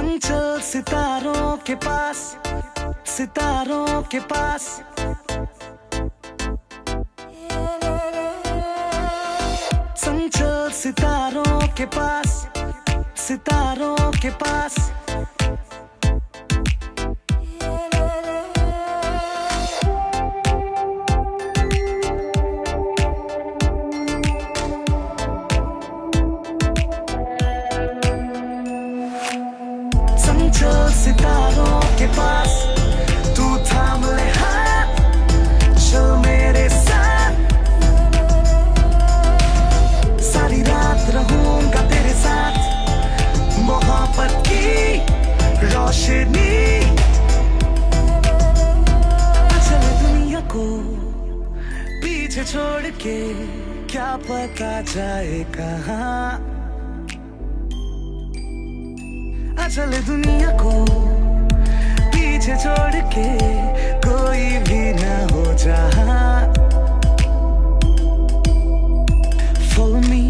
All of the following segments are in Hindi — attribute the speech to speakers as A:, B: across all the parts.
A: चंचल सितारों के पास, सितारों के पास। चंचल सितारों के पास, सितारों के पास। चंचल सितारों के पास तू थाम ले हाथ, चल मेरे साथ। सारी रात रहूंगा तेरे साथ, मोहब्बत की रोशनी। चले दुनिया को पीछे छोड़ के, क्या पता जाए कहाँ। चले दुनिया को पीछे छोड़ के, कोई भी ना हो जहाँ। Follow me,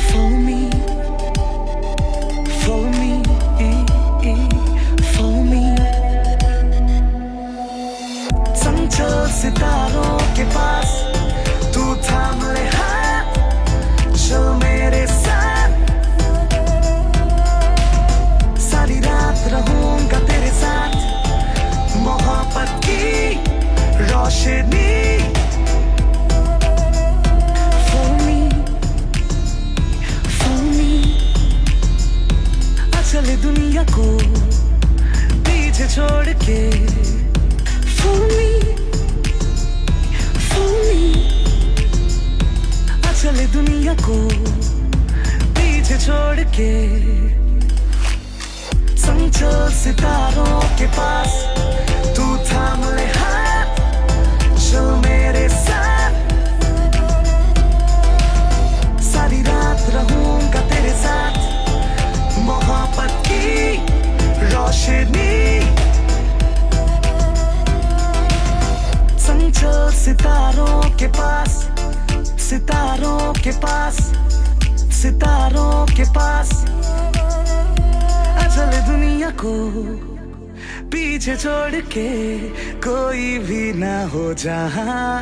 A: follow me, follow me, follow me। चंचल सितारों के पास तू थाम ले हाथ, चल मेरे साथ। सारी रात रहूंगा तेरे साथ, मोहब्बत की रोशनी। Follow me, follow me। चले दुनिया को पीछे छोड़ के। Follow me, follow me। चले दुनिया को पीछे छोड़ के। चंचल सितारों के पास तू थाम ले हाथ, चल मेरे साथ। सारी रात रहूंगा तेरे साथ, मोहब्बत की रोशनी। चंचल सितारों के पास, सितारों के पास, सितारों के पास। चले दुनिया को पीछे छोड़ के, कोई भी ना हो जहाँ।